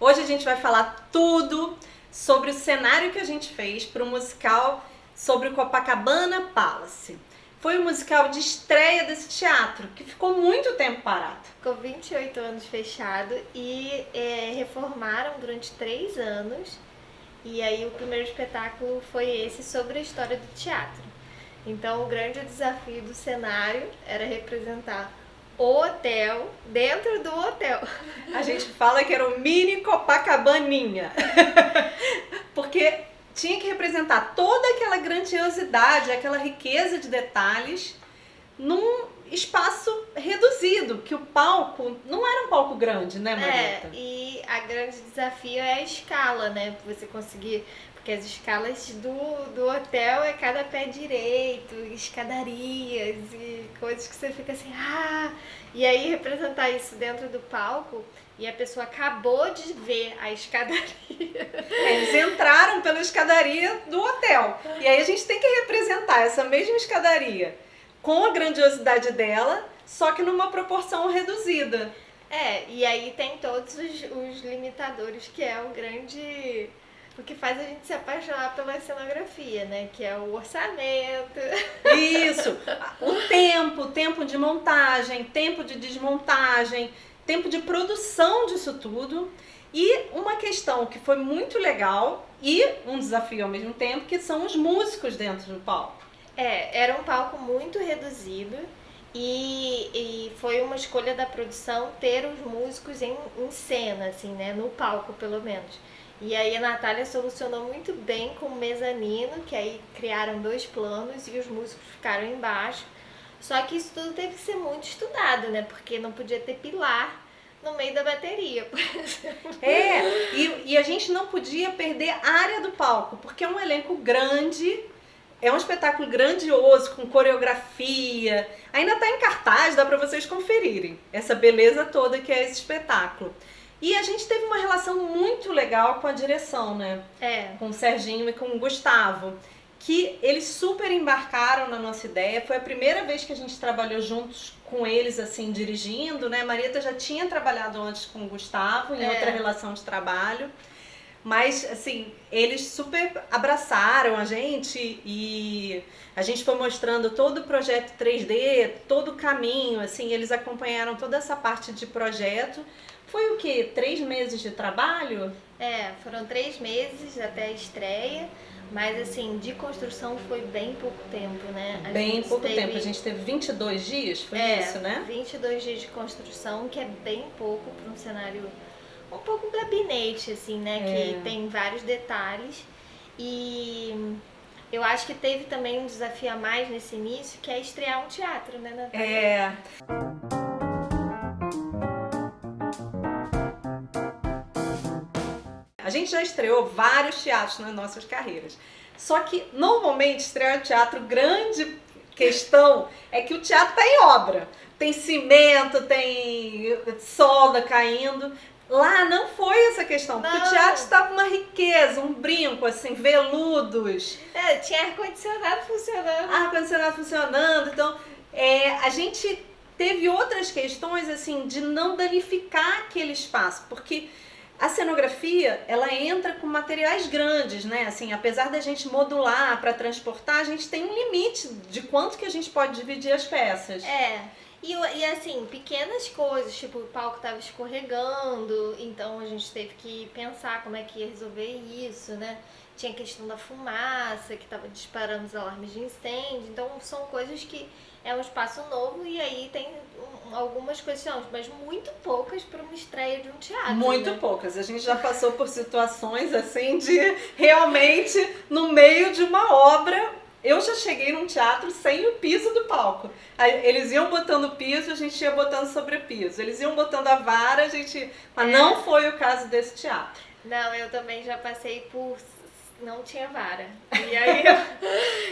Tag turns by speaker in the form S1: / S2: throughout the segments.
S1: Hoje a gente vai falar tudo sobre o cenário que a gente fez para o musical sobre o Copacabana Palace. Foi o musical de estreia desse teatro, que ficou muito tempo parado.
S2: Ficou 28 anos fechado e reformaram durante 3 anos. E aí o primeiro espetáculo foi esse sobre a história do teatro. Então o grande desafio do cenário era representar o hotel dentro do hotel.
S1: A gente fala que era o mini Copacabaninha. Porque tinha que representar toda aquela grandiosidade, aquela riqueza de detalhes num espaço reduzido, que o palco não era um palco grande, né, Marieta?
S2: E a grande desafio é a escala, né? Você conseguir, porque as escalas do hotel é cada pé direito, escadarias e coisas que você fica assim, e aí representar isso dentro do palco. E a pessoa acabou de ver a escadaria.
S1: Eles entraram pela escadaria do hotel. E aí a gente tem que representar essa mesma escadaria com a grandiosidade dela, só que numa proporção reduzida.
S2: E aí tem todos os limitadores, que é o que faz a gente se apaixonar pela cenografia, né? Que é o orçamento.
S1: Isso! O tempo de montagem, tempo de desmontagem, tempo de produção disso tudo. E uma questão que foi muito legal e um desafio ao mesmo tempo, que são os músicos dentro do palco.
S2: Era um palco muito reduzido e foi uma escolha da produção ter os músicos em cena, assim, né? No palco, pelo menos. E aí a Natália solucionou muito bem com o mezanino, que aí criaram 2 planos e os músicos ficaram embaixo. Só que isso tudo teve que ser muito estudado, né? Porque não podia ter pilar no meio da bateria, por exemplo.
S1: E a gente não podia perder a área do palco, porque é um elenco grande, é um espetáculo grandioso, com coreografia. Ainda está em cartaz, dá para vocês conferirem essa beleza toda que é esse espetáculo. E a gente teve uma relação muito legal com a direção, né? Com o Serginho e com o Gustavo, que eles super embarcaram na nossa ideia. Foi a primeira vez que a gente trabalhou juntos com eles, assim, dirigindo, né? Marieta já tinha trabalhado antes com o Gustavo, em outra relação de trabalho. Mas, assim, eles super abraçaram a gente e a gente foi mostrando todo o projeto 3D, todo o caminho, assim, eles acompanharam toda essa parte de projeto. Foi o quê? 3 meses de trabalho?
S2: Foram 3 meses até a estreia, mas assim, de construção foi bem pouco tempo, né?
S1: Bem pouco tempo, a gente teve 22 dias, foi isso, né?
S2: 22 dias de construção, que é bem pouco para um cenário, um pouco gabinete, assim, né? Que tem vários detalhes. E eu acho que teve também um desafio a mais nesse início, que é estrear um teatro, né, Natália?
S1: A gente já estreou vários teatros nas nossas carreiras. Só que, normalmente, estrear um teatro, grande questão é que o teatro está em obra. Tem cimento, tem solda caindo. Lá não foi essa questão, porque o teatro estava uma riqueza, um brinco, assim, veludos.
S2: Tinha ar-condicionado funcionando.
S1: Ar-condicionado funcionando. Então, a gente teve outras questões, assim, de não danificar aquele espaço, porque a cenografia, ela entra com materiais grandes, né? Assim, apesar da gente modular para transportar, a gente tem um limite de quanto que a gente pode dividir as peças.
S2: E assim, pequenas coisas, tipo, o palco tava escorregando, então a gente teve que pensar como é que ia resolver isso, né? Tinha a questão da fumaça, que tava disparando os alarmes de incêndio, então são coisas que é um espaço novo e aí tem algumas questões, mas muito poucas para uma estreia de um teatro.
S1: Muito poucas. A gente já passou por situações assim de realmente no meio de uma obra. Eu já cheguei num teatro sem o piso do palco. Aí, eles iam botando o piso, a gente ia botando sobre o piso. Eles iam botando a vara, a gente... Mas não foi o caso desse teatro.
S2: Não, eu também já passei por... Não tinha vara. E aí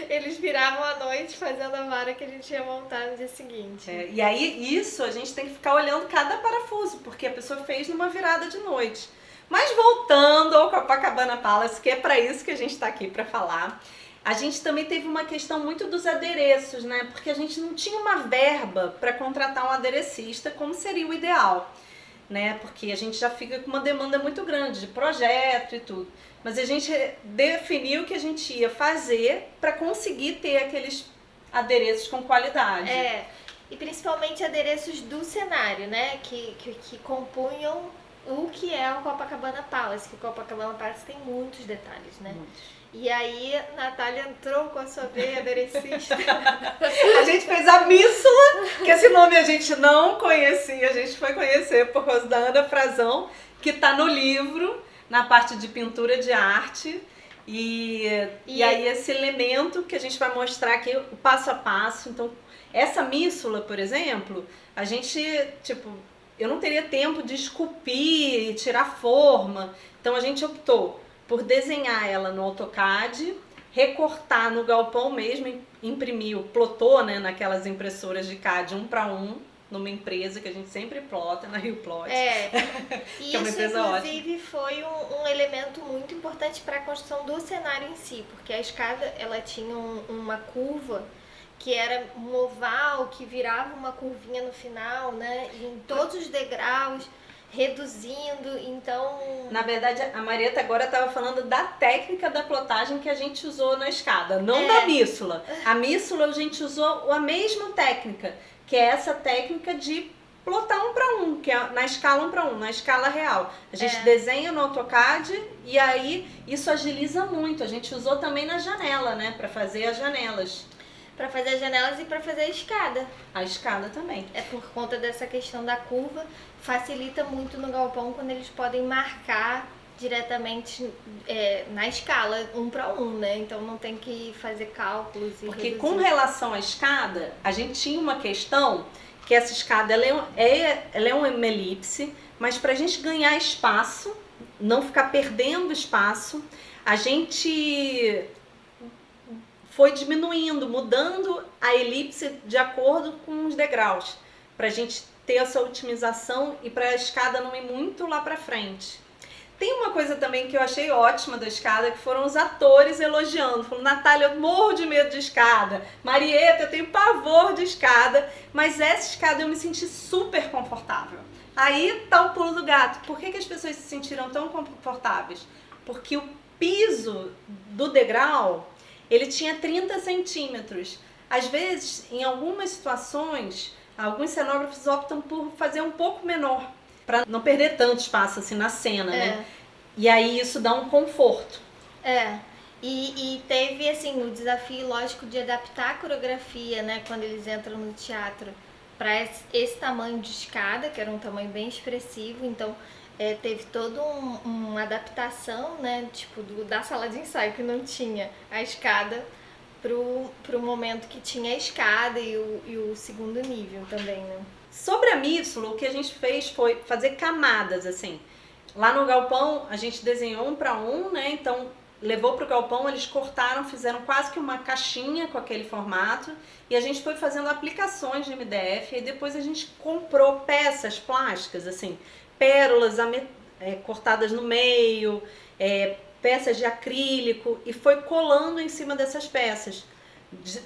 S2: eles viravam à noite fazendo a vara que a gente ia montar no dia seguinte.
S1: E aí isso a gente tem que ficar olhando cada parafuso, porque a pessoa fez numa virada de noite. Mas voltando ao Copacabana Palace, que é para isso que a gente está aqui para falar, a gente também teve uma questão muito dos adereços, né? Porque a gente não tinha uma verba para contratar um aderecista, como seria o ideal. né? Porque a gente já fica com uma demanda muito grande de projeto e tudo. Mas a gente definiu que a gente ia fazer para conseguir ter aqueles adereços com qualidade.
S2: E principalmente adereços do cenário, né? Que compunham o que é o Copacabana Palace, que o Copacabana Palace tem muitos detalhes, né?
S1: Muitos.
S2: E aí, Natália entrou com a sua veia aderecista.
S1: A gente fez a Míssula, que esse nome a gente não conhecia, a gente foi conhecer por causa da Ana Frazão, que está no livro, na parte de pintura de arte. E aí esse elemento que a gente vai mostrar aqui, o passo a passo. Então, essa Míssula, por exemplo, a gente, eu não teria tempo de esculpir e tirar forma. Então, a gente optou por desenhar ela no AutoCAD, recortar no galpão mesmo, imprimir, plotou, né, naquelas impressoras de CAD 1 para 1, numa empresa que a gente sempre plota, na Rio Plot.
S2: E
S1: que é uma
S2: isso,
S1: empresa
S2: inclusive, foi um elemento muito importante para a construção do cenário em si, porque a escada, ela tinha uma curva que era um oval, que virava uma curvinha no final, né, e em todos os degraus, reduzindo, então...
S1: Na verdade, a Marieta agora estava falando da técnica da plotagem que a gente usou na escada, não da Míssula. A Míssula a gente usou a mesma técnica, que é essa técnica de plotar 1 para 1, que é na escala 1 para 1, na escala real. A gente desenha no AutoCAD e aí isso agiliza muito. A gente usou também na janela, né, para fazer as janelas.
S2: Para fazer as janelas e para fazer a escada.
S1: A escada também.
S2: É por conta dessa questão da curva, facilita muito no galpão quando eles podem marcar diretamente na escala 1 para 1, né? Então não tem que fazer cálculos e
S1: porque
S2: reduzir.
S1: Com relação à escada, a gente tinha uma questão que essa escada ela é uma elipse, mas para a gente ganhar espaço, não ficar perdendo espaço, a gente foi diminuindo, mudando a elipse de acordo com os degraus, para a gente ter essa otimização e para a escada não ir muito lá para frente. Tem uma coisa também que eu achei ótima da escada, que foram os atores elogiando, falando: Natália, eu morro de medo de escada, Marieta, eu tenho pavor de escada, mas essa escada eu me senti super confortável. Aí tá o pulo do gato. Por que as pessoas se sentiram tão confortáveis? Porque o piso do degrau, ele tinha 30 centímetros. Às vezes, em algumas situações, alguns cenógrafos optam por fazer um pouco menor, para não perder tanto espaço assim na cena, né? E aí isso dá um conforto.
S2: E teve, assim, o desafio, lógico, de adaptar a coreografia, né? Quando eles entram no teatro, para esse tamanho de escada, que era um tamanho bem expressivo. Então, teve toda uma adaptação, né? Tipo, da sala de ensaio, que não tinha a escada, pro momento que tinha a escada e o segundo nível também, né?
S1: Sobre a Míssula, o que a gente fez foi fazer camadas, assim. Lá no galpão, a gente desenhou 1 para 1, né? Então, levou pro galpão, eles cortaram, fizeram quase que uma caixinha com aquele formato. E a gente foi fazendo aplicações de MDF. E depois a gente comprou peças plásticas, assim, pérolas cortadas no meio, peças de acrílico. E foi colando em cima dessas peças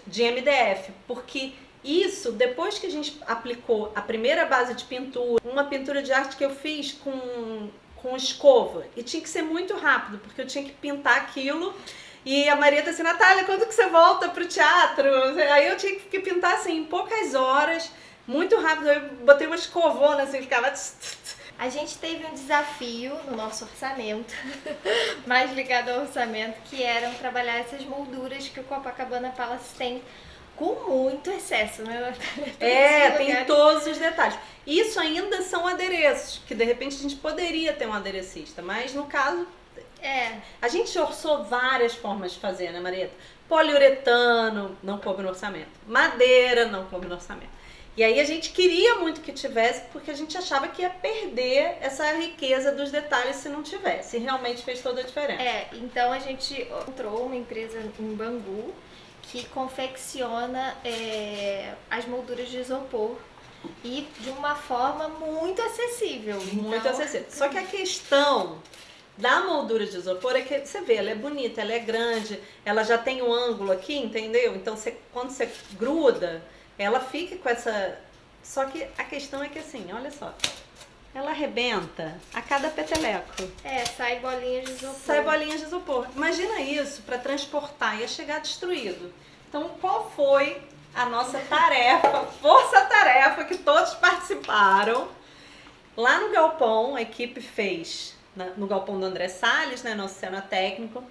S1: de MDF. Porque isso, depois que a gente aplicou a primeira base de pintura, uma pintura de arte que eu fiz com escova, e tinha que ser muito rápido, porque eu tinha que pintar aquilo, e a Marieta assim: Natália, quando que você volta pro teatro? Aí eu tinha que pintar assim, em poucas horas, muito rápido. Eu botei uma escovona assim, ficava...
S2: A gente teve um desafio no nosso orçamento, mais ligado ao orçamento, que eram trabalhar essas molduras que o Copacabana Palace tem, com muito excesso, né?
S1: Tem todos os detalhes. Isso ainda são adereços, que de repente a gente poderia ter um aderecista, mas no caso... A gente orçou várias formas de fazer, né, Marieta? Poliuretano, não coube no orçamento. Madeira, não coube no orçamento. E aí a gente queria muito que tivesse, porque a gente achava que ia perder essa riqueza dos detalhes se não tivesse. E realmente fez toda a diferença.
S2: Então a gente encontrou uma empresa em Bangu, que confecciona as molduras de isopor e de uma forma muito acessível.
S1: Muito acessível. Só que a questão da moldura de isopor é que você vê, ela é bonita, ela é grande, ela já tem um ângulo aqui, entendeu? Então quando você gruda, ela fica com essa... Só que a questão é que assim, olha só, ela arrebenta a cada peteleco.
S2: Sai bolinhas de isopor.
S1: Sai bolinhas de isopor. Imagina isso para transportar, ia chegar destruído. Então, qual foi a nossa tarefa, força-tarefa que todos participaram? Lá no galpão, a equipe fez, no galpão do André Salles, né, nosso cena técnico,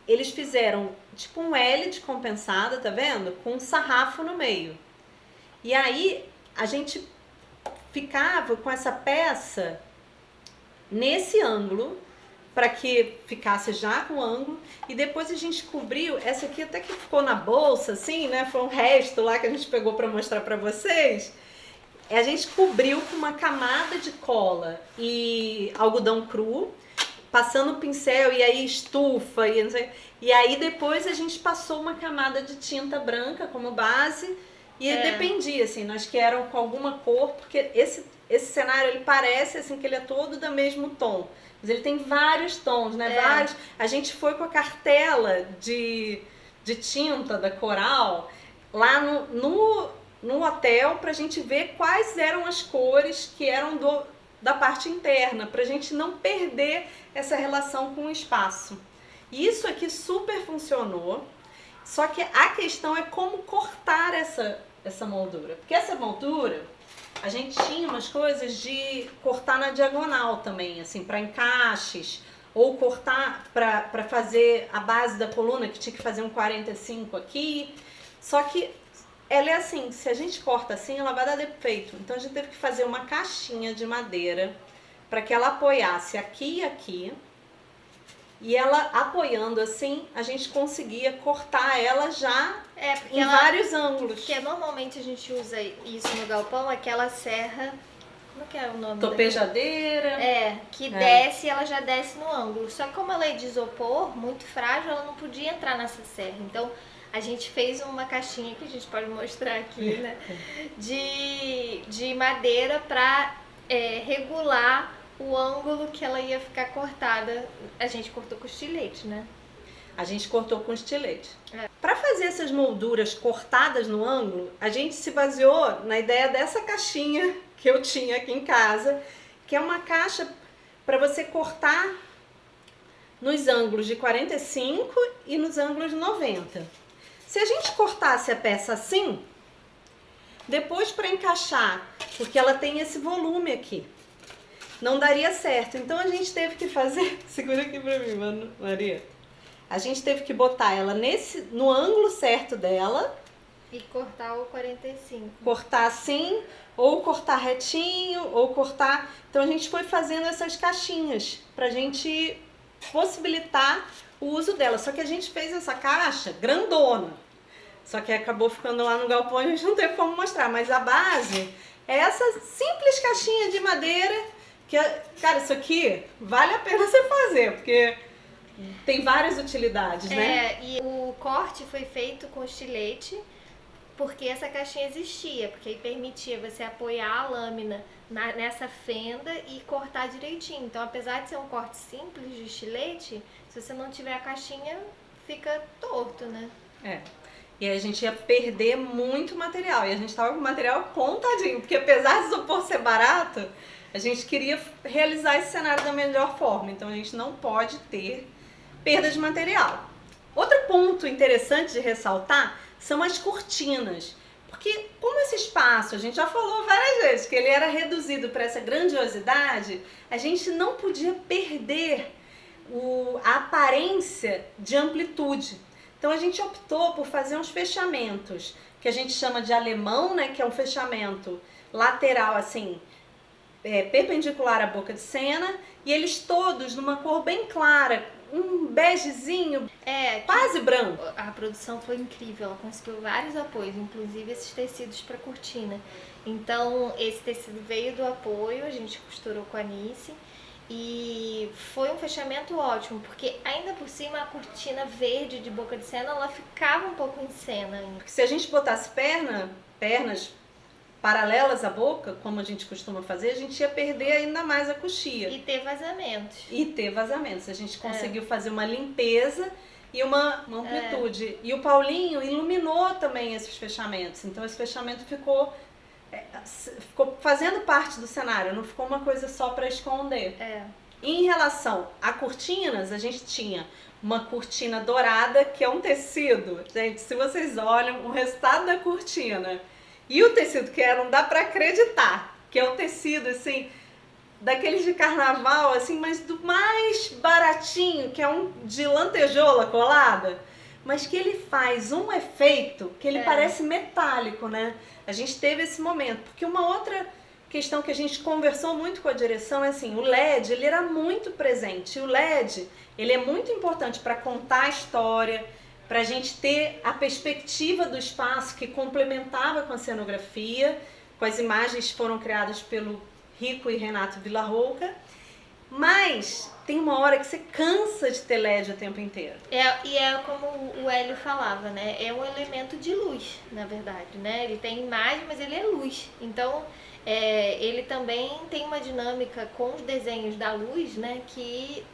S1: eles fizeram tipo um L de compensada, tá vendo? Com um sarrafo no meio. E aí, a gente ficava com essa peça nesse ângulo, para que ficasse já com ângulo, e depois a gente cobriu, essa aqui até que ficou na bolsa, assim, né? Foi um resto lá que a gente pegou para mostrar para vocês. A gente cobriu com uma camada de cola e algodão cru, passando o pincel e aí estufa, e, não sei, e aí depois a gente passou uma camada de tinta branca como base, e dependia, assim, nós que eram com alguma cor, porque esse cenário, ele parece, assim, que ele é todo do mesmo tom. Mas ele tem vários tons, né? Vários. A gente foi com a cartela de tinta da Coral lá no hotel pra gente ver quais eram as cores que eram da parte interna, pra gente não perder essa relação com o espaço. E isso aqui super funcionou, só que a questão é como cortar essa moldura. Porque essa moldura, a gente tinha umas coisas de cortar na diagonal também, assim, para encaixes, ou cortar para fazer a base da coluna, que tinha que fazer um 45 aqui. Só que ela é assim, se a gente corta assim, ela vai dar defeito. Então a gente teve que fazer uma caixinha de madeira para que ela apoiasse aqui e aqui. E ela apoiando assim, a gente conseguia cortar ela já em vários ângulos.
S2: Porque normalmente a gente usa isso no galpão, aquela serra, como que é o nome?
S1: Topejadeira.
S2: Que desce e ela já desce no ângulo. Só que como ela é de isopor, muito frágil, ela não podia entrar nessa serra. Então a gente fez uma caixinha que a gente pode mostrar aqui, né? De madeira para regular o ângulo que ela ia ficar cortada. A gente cortou com estilete, né?
S1: A gente cortou com estilete. Para fazer essas molduras cortadas no ângulo, a gente se baseou na ideia dessa caixinha que eu tinha aqui em casa, que é uma caixa para você cortar nos ângulos de 45 e nos ângulos de 90. Se a gente cortasse a peça assim, depois para encaixar, porque ela tem esse volume aqui, não daria certo. Então a gente teve que fazer... Segura aqui pra mim, Maria. A gente teve que botar ela no ângulo certo dela.
S2: E cortar o 45.
S1: Cortar assim, ou cortar retinho, ou cortar... Então a gente foi fazendo essas caixinhas pra gente possibilitar o uso dela. Só que a gente fez essa caixa grandona. Só que acabou ficando lá no galpão e a gente não teve como mostrar. Mas a base é essa simples caixinha de madeira... Cara, isso aqui vale a pena você fazer, porque tem várias utilidades, né?
S2: E o corte foi feito com estilete, porque essa caixinha existia, porque aí permitia você apoiar a lâmina nessa fenda e cortar direitinho. Então, apesar de ser um corte simples de estilete, se você não tiver a caixinha, fica torto, né?
S1: E aí a gente ia perder muito material, e a gente tava com o material contadinho, porque apesar de isopor ser barato, a gente queria realizar esse cenário da melhor forma, então a gente não pode ter perda de material. Outro ponto interessante de ressaltar são as cortinas, porque como esse espaço, a gente já falou várias vezes, que ele era reduzido para essa grandiosidade, a gente não podia perder a aparência de amplitude. Então a gente optou por fazer uns fechamentos, que a gente chama de alemão, né, que é um fechamento lateral assim, perpendicular à boca de cena, e eles todos numa cor bem clara, um begezinho, quase branco.
S2: A produção foi incrível, ela conseguiu vários apoios, inclusive esses tecidos para cortina. Então esse tecido veio do apoio, a gente costurou com a Anice, e foi um fechamento ótimo, porque ainda por cima a cortina verde de boca de cena, ela ficava um pouco em cena ainda.
S1: Porque se a gente botasse pernas paralelas à boca, como a gente costuma fazer, a gente ia perder ainda mais a coxia.
S2: E ter vazamentos.
S1: A gente conseguiu fazer uma limpeza e uma amplitude. E o Paulinho iluminou também esses fechamentos. Então esse fechamento ficou ficou fazendo parte do cenário, não ficou uma coisa só para esconder. Em relação a cortinas, a gente tinha uma cortina dourada, que é um tecido. Gente, se vocês olham o resultado da cortina e o tecido que é, não dá para acreditar que é um tecido, assim, daqueles de carnaval, assim, mas do mais baratinho, que é um de lantejoula colada, mas que ele faz um efeito que ele parece metálico, né? A gente teve esse momento, porque uma outra questão que a gente conversou muito com a direção é assim, o LED, ele era muito presente, e o LED, ele é muito importante para contar a história, para a gente ter a perspectiva do espaço que complementava com a cenografia, com as imagens que foram criadas pelo Rico e Renato Villarrouca, mas tem uma hora que você cansa de ter LED o tempo inteiro.
S2: E é como o Hélio falava, né? É um elemento de luz, na verdade, né? Ele tem imagem, mas ele é luz. Então, ele também tem uma dinâmica com os desenhos da luz, né? Que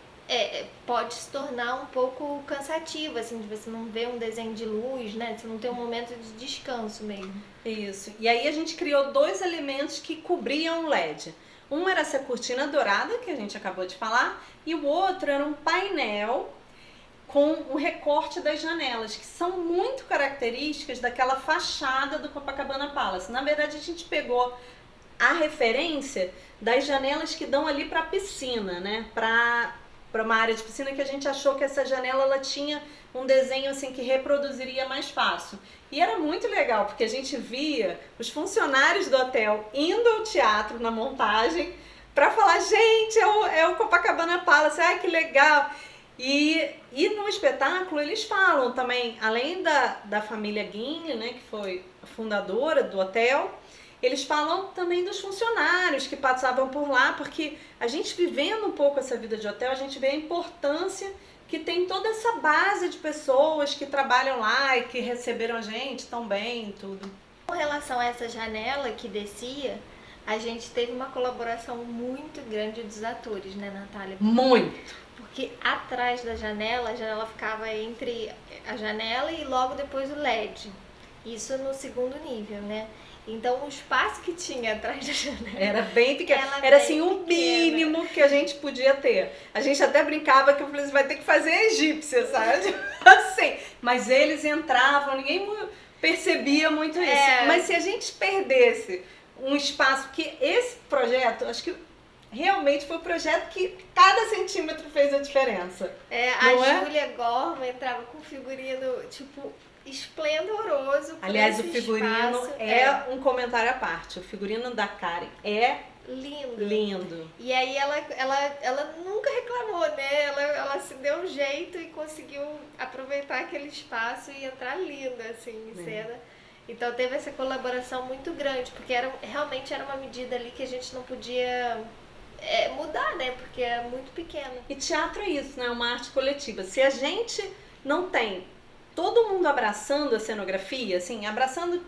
S2: pode se tornar um pouco cansativo, assim, de você não ver um desenho de luz, né? Você não ter um momento de descanso mesmo.
S1: Isso. E aí a gente criou 2 elementos que cobriam o LED. Um era essa cortina dourada, que a gente acabou de falar, e o outro era um painel com o recorte das janelas, que são muito características daquela fachada do Copacabana Palace. Na verdade, a gente pegou a referência das janelas que dão ali para a piscina, né? Para uma área de piscina, que a gente achou que essa janela ela tinha um desenho assim que reproduziria mais fácil. E era muito legal, porque a gente via os funcionários do hotel indo ao teatro na montagem para falar, gente, é o Copacabana Palace, ai que legal. E no espetáculo eles falam também, além da família Guinle, né, que foi a fundadora do hotel, eles falam também dos funcionários que passavam por lá, porque a gente vivendo um pouco essa vida de hotel, a gente vê a importância que tem toda essa base de pessoas que trabalham lá e que receberam a gente tão bem e tudo.
S2: Com relação a essa janela que descia, a gente teve uma colaboração muito grande dos atores, né, Natália?
S1: Muito!
S2: Porque atrás da janela, a janela ficava entre a janela e logo depois o LED. Isso no segundo nível, né? Então o espaço que tinha atrás da janela
S1: era bem pequeno, era assim o mínimo que a gente podia ter. A gente até brincava que eu falei, você vai ter que fazer egípcia, sabe? Assim, mas eles entravam, ninguém percebia muito isso. Mas se a gente perdesse um espaço, que esse projeto, acho que realmente foi o projeto que cada centímetro fez a diferença.
S2: A Júlia Gorma entrava com figurino, tipo, esplendoroso.
S1: Aliás, o figurino é um comentário à parte. O figurino da Karen é lindo.
S2: E aí ela nunca reclamou, né? Ela se deu um jeito e conseguiu aproveitar aquele espaço e entrar linda, assim, em cena. Então teve essa colaboração muito grande, porque realmente era uma medida ali que a gente não podia mudar, né? Porque é muito pequeno.
S1: E teatro é isso, né? Uma arte coletiva. Se a gente não tem todo mundo abraçando a cenografia, assim, abraçando,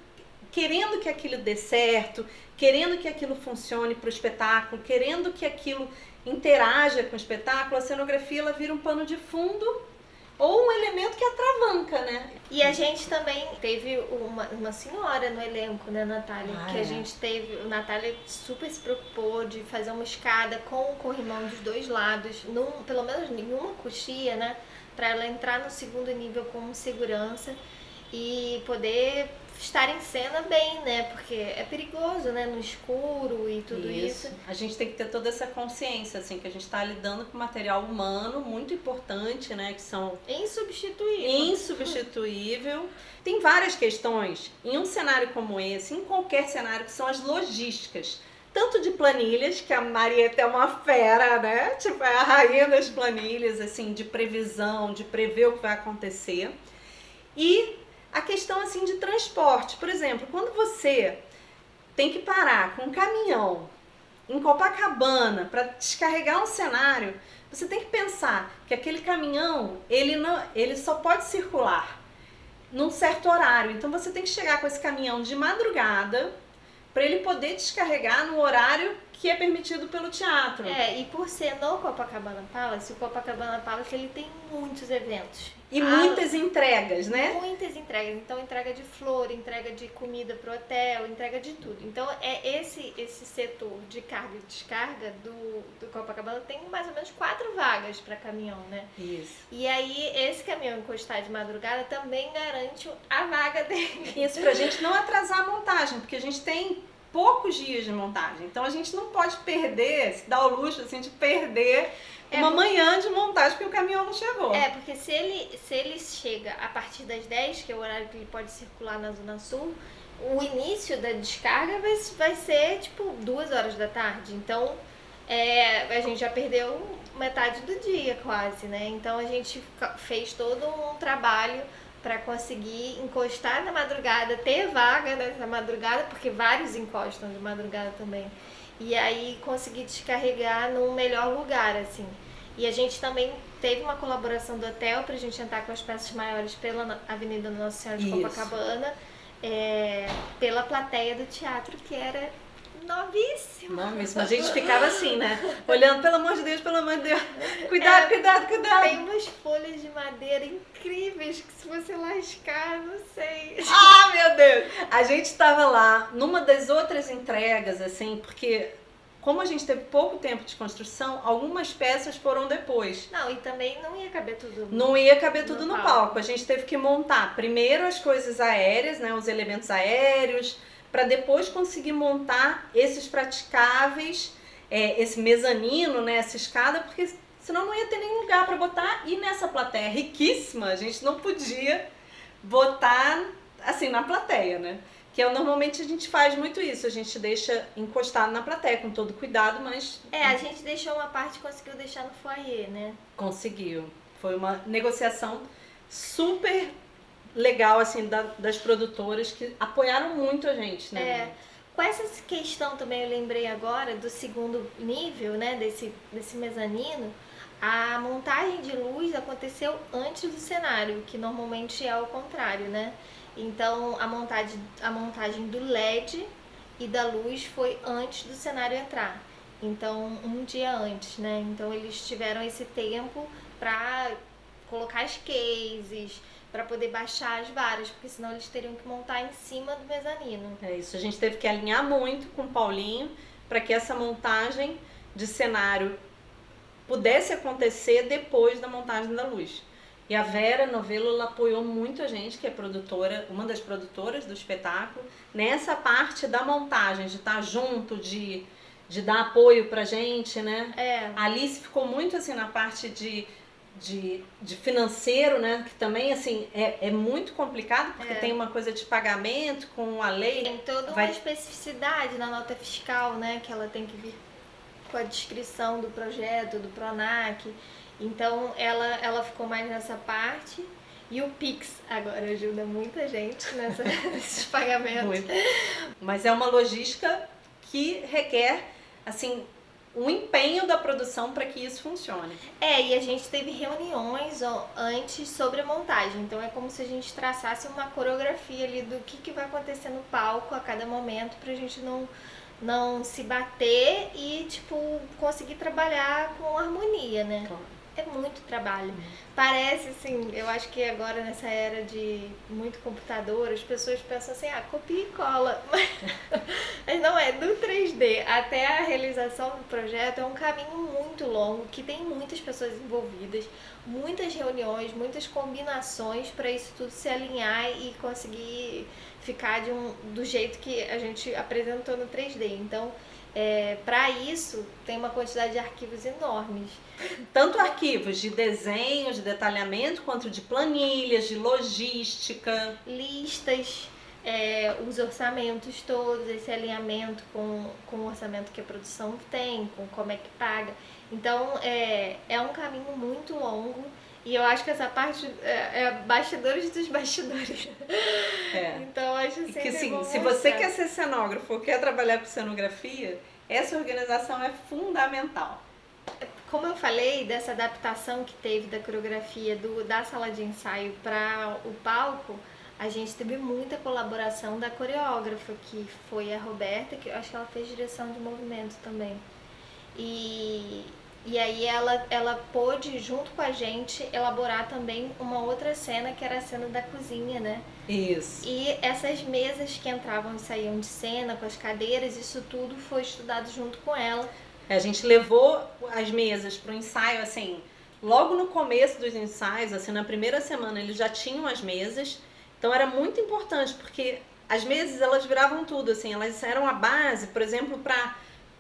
S1: querendo que aquilo dê certo, querendo que aquilo funcione para o espetáculo, querendo que aquilo interaja com o espetáculo, a cenografia ela vira um pano de fundo ou um elemento que atravanca, né?
S2: E a gente também teve uma senhora no elenco, né, Natália? A gente teve, a Natália super se preocupou de fazer uma escada com o corrimão dos dois lados, pelo menos nenhuma coxia, né? Para ela entrar no segundo nível com segurança e poder estar em cena bem, né? Porque é perigoso, né? No escuro e tudo isso.
S1: A gente tem que ter toda essa consciência, assim, que a gente está lidando com material humano muito importante, né? Que são insubstituível. Tem várias questões em um cenário como esse, em qualquer cenário, que são as logísticas. Tanto de planilhas, que a Marieta é uma fera, né? Tipo, é a rainha das planilhas, assim, de previsão, de prever o que vai acontecer. E a questão, assim, de transporte. Por exemplo, quando você tem que parar com um caminhão em Copacabana para descarregar um cenário, você tem que pensar que aquele caminhão, ele só pode circular num certo horário. Então, você tem que chegar com esse caminhão de madrugada para ele poder descarregar no horário que é permitido pelo teatro.
S2: E por ser no Copacabana Palace, o Copacabana Palace ele tem muitos eventos.
S1: E muitas entregas, né?
S2: Muitas entregas. Então, entrega de flor, entrega de comida pro hotel, entrega de tudo. Então, esse setor de carga e descarga do Copacabana tem mais ou menos 4 vagas para caminhão, né?
S1: Isso.
S2: E aí, esse caminhão encostar de madrugada também garante a vaga dele.
S1: Isso, pra gente não atrasar a montagem, porque a gente tem poucos dias de montagem. Então, a gente não pode perder, se dá o luxo assim, de perder uma manhã de montagem porque o caminhão não chegou.
S2: Porque se ele chega a partir das 10, que é o horário que ele pode circular na Zona Sul, o início da descarga vai ser tipo 2 horas da tarde. Então, a gente já perdeu metade do dia quase, né? Então, a gente fez todo um trabalho para conseguir encostar na madrugada, ter vaga nessa madrugada, porque vários encostam de madrugada também. E aí conseguir descarregar num melhor lugar, assim. E a gente também teve uma colaboração do hotel pra gente entrar com as peças maiores pela Avenida Nossa Senhora de Copacabana, pela plateia do teatro, que era novíssima.
S1: Novíssima. A gente ficava assim, né? Olhando, pelo amor de Deus, pelo amor de Deus. Cuidado, cuidado, cuidado.
S2: Tem umas folhas de madeira incríveis que se você lascar, não sei.
S1: Ah, meu Deus! A gente estava lá numa das outras entregas, assim, porque como a gente teve pouco tempo de construção, algumas peças foram depois.
S2: Não, e também não ia caber tudo.
S1: Não ia caber tudo no palco. A gente teve que montar primeiro as coisas aéreas, né, os elementos aéreos, para depois conseguir montar esses praticáveis, esse mezanino, né, essa escada, porque senão não ia ter nenhum lugar para botar. E nessa plateia riquíssima, a gente não podia botar assim na plateia, né? Que normalmente a gente faz muito isso, a gente deixa encostado na plateia com todo cuidado, mas...
S2: a gente deixou uma parte e conseguiu deixar no foyer, né?
S1: Conseguiu. Foi uma negociação super legal, assim, das produtoras que apoiaram muito a gente, né?
S2: Com essa questão também, eu lembrei agora do segundo nível, né, desse mezanino, a montagem de luz aconteceu antes do cenário, que normalmente é ao contrário, né? Então, a montagem do LED e da luz foi antes do cenário entrar. Então, um dia antes, né? Então, eles tiveram esse tempo para colocar as cases, para poder baixar as varas, porque senão eles teriam que montar em cima do mezanino.
S1: É isso, a gente teve que alinhar muito com o Paulinho para que essa montagem de cenário pudesse acontecer depois da montagem da luz. E a Vera Novello, ela apoiou muito a gente, que é produtora, uma das produtoras do espetáculo, nessa parte da montagem, de estar junto, de dar apoio pra gente, né? A Alice ficou muito assim na parte de financeiro, né? Que também assim é muito complicado, porque tem uma coisa de pagamento com a lei.
S2: Tem toda uma especificidade na nota fiscal, né? Que ela tem que vir com a descrição do projeto, do PRONAC. Então ela ficou mais nessa parte. E o Pix agora ajuda muita gente nesses pagamentos.
S1: Muito. Mas é uma logística que requer assim um empenho da produção para que isso funcione.
S2: E a gente teve reuniões antes sobre a montagem. Então é como se a gente traçasse uma coreografia ali do que vai acontecer no palco a cada momento, pra gente não se bater e, tipo, conseguir trabalhar com harmonia, né?
S1: Claro.
S2: É muito trabalho. Parece, assim, eu acho que agora nessa era de muito computador, as pessoas pensam assim, copia e cola. Mas não é, do 3D até a realização do projeto é um caminho muito longo, que tem muitas pessoas envolvidas, muitas reuniões, muitas combinações para isso tudo se alinhar e conseguir ficar do jeito que a gente apresentou no 3D. Então, para isso, tem uma quantidade de arquivos enormes.
S1: Tanto arquivos de desenho, de detalhamento, quanto de planilhas, de logística.
S2: Listas, os orçamentos todos, esse alinhamento com o orçamento que a produção tem, com como é que paga. Então, é um caminho muito longo. E eu acho que essa parte é bastidores dos bastidores. Então, acho sempre
S1: que, sim,
S2: bom
S1: se
S2: mostrar.
S1: você quer ser cenógrafo ou quer trabalhar com cenografia, essa organização é fundamental.
S2: Como eu falei dessa adaptação que teve da coreografia da sala de ensaio para o palco, a gente teve muita colaboração da coreógrafa, que foi a Roberta, que eu acho que ela fez direção de movimento também. E aí ela pôde, junto com a gente, elaborar também uma outra cena, que era a cena da cozinha, né?
S1: Isso.
S2: E essas mesas que entravam e saíam de cena, com as cadeiras, isso tudo foi estudado junto com ela.
S1: A gente levou as mesas para o ensaio, assim, logo no começo dos ensaios, assim, na primeira semana eles já tinham as mesas, então era muito importante, porque as mesas, elas viravam tudo, assim, elas eram a base, por exemplo, para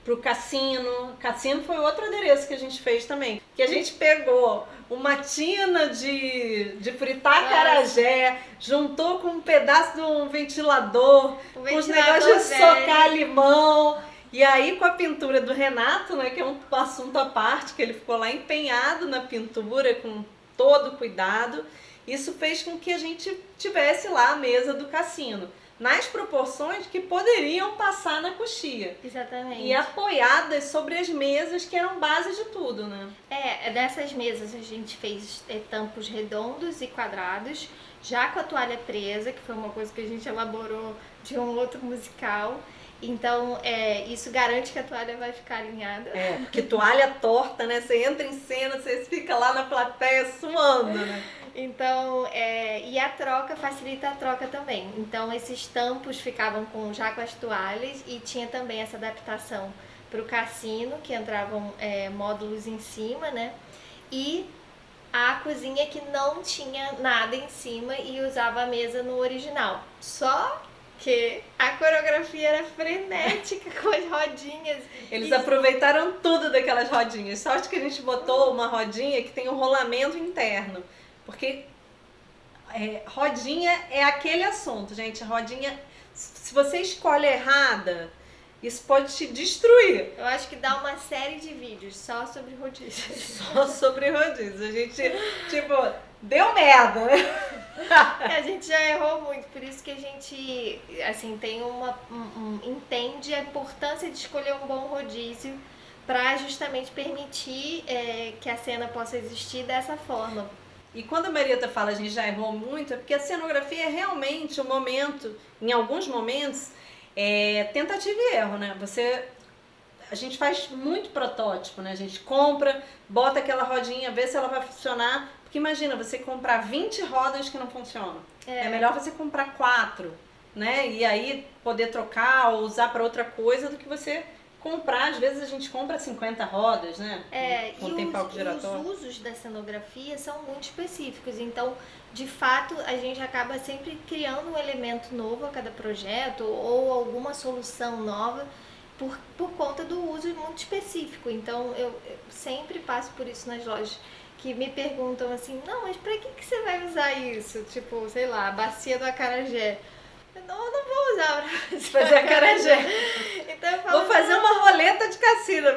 S1: o Cassino. Cassino foi outro adereço que a gente fez também, que a gente pegou uma tina de fritar acarajé, juntou com um pedaço de um ventilador, com os negócios de socar limão. E aí, com a pintura do Renato, né, que é um assunto à parte, que ele ficou lá empenhado na pintura, com todo cuidado, isso fez com que a gente tivesse lá a mesa do Cassino, nas proporções que poderiam passar na coxia.
S2: Exatamente.
S1: E apoiadas sobre as mesas, que eram base de tudo, né?
S2: Dessas mesas a gente fez tampos redondos e quadrados, já com a toalha presa, que foi uma coisa que a gente elaborou de um outro musical. Então, isso garante que a toalha vai ficar alinhada.
S1: Porque toalha torta, né? Você entra em cena, você fica lá na plateia suando, né?
S2: Então, e a troca facilita a troca também. Então, esses tampos ficavam já com as toalhas, e tinha também essa adaptação para o Cassino, que entravam módulos em cima, né? E a cozinha, que não tinha nada em cima e usava a mesa no original. Só que a coreografia era frenética com as rodinhas.
S1: Eles aproveitaram tudo daquelas rodinhas. Sorte que a gente botou uma rodinha que tem um rolamento interno. Porque rodinha é aquele assunto, gente. Rodinha, se você escolhe errada, isso pode te destruir.
S2: Eu acho que dá uma série de vídeos só sobre rodízios.
S1: Só sobre rodízios. A gente, deu merda, né?
S2: A gente já errou muito, por isso que a gente, assim, tem entende a importância de escolher um bom rodízio para justamente permitir que a cena possa existir dessa forma.
S1: E quando a Marieta fala a gente já errou muito, é porque a cenografia é realmente um momento, em alguns momentos, tentativa e erro, né? A gente faz muito protótipo, né? A gente compra, bota aquela rodinha, vê se ela vai funcionar. Porque imagina, você comprar 20 rodas que não funcionam. É melhor você comprar 4, né? E aí poder trocar ou usar para outra coisa do que você comprar. Às vezes a gente compra 50 rodas, né?
S2: Os usos da cenografia são muito específicos. Então, de fato, a gente acaba sempre criando um elemento novo a cada projeto ou alguma solução nova por conta do uso muito específico. Então, eu sempre passo por isso nas lojas, que me perguntam assim, não, mas pra que você vai usar isso? Tipo, sei lá, a bacia do acarajé. Eu não vou usar pra
S1: fazer acarajé.
S2: Então eu falo,
S1: vou fazer uma roleta de cassino.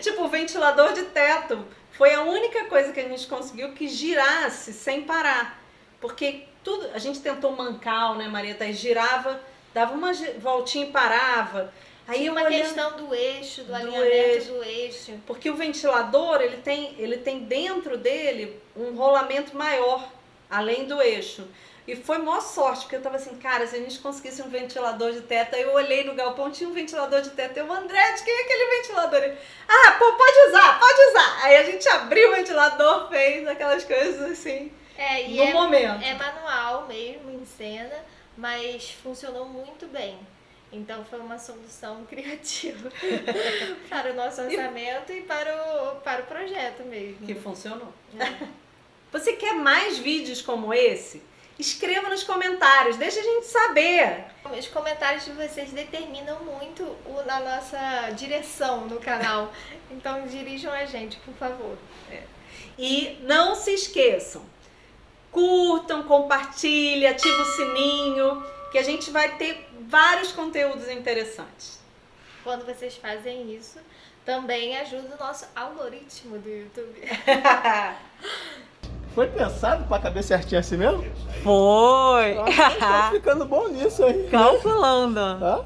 S1: Tipo, o ventilador de teto. Foi a única coisa que a gente conseguiu que girasse sem parar. Porque tudo, a gente tentou mancal, né, Marieta? Girava, dava uma voltinha e parava.
S2: Aí uma questão do eixo, do alinhamento do eixo.
S1: Porque o ventilador, ele tem dentro dele um rolamento maior, além do eixo. E foi maior sorte, porque eu tava assim, cara, se a gente conseguisse um ventilador de teto, aí eu olhei no galpão, tinha um ventilador de teto, André, de quem é aquele ventilador? Ele, pode usar. Aí a gente abriu o ventilador, fez aquelas coisas assim, no momento.
S2: É manual mesmo, em cena, mas funcionou muito bem. Então foi uma solução criativa para o nosso orçamento e para o projeto mesmo.
S1: Que funcionou. Você quer mais vídeos como esse? Escreva nos comentários, deixa a gente saber.
S2: Os comentários de vocês determinam muito a nossa direção no canal. Então dirijam a gente, por favor.
S1: E não se esqueçam, curtam, compartilhem, ativem o sininho, que a gente vai ter vários conteúdos interessantes.
S2: Quando vocês fazem isso, também ajuda o nosso algoritmo do YouTube.
S3: Foi pensado pra caber certinho assim mesmo?
S4: Foi!
S3: Tá ficando bom nisso aí.
S4: Calculando.
S3: Hã?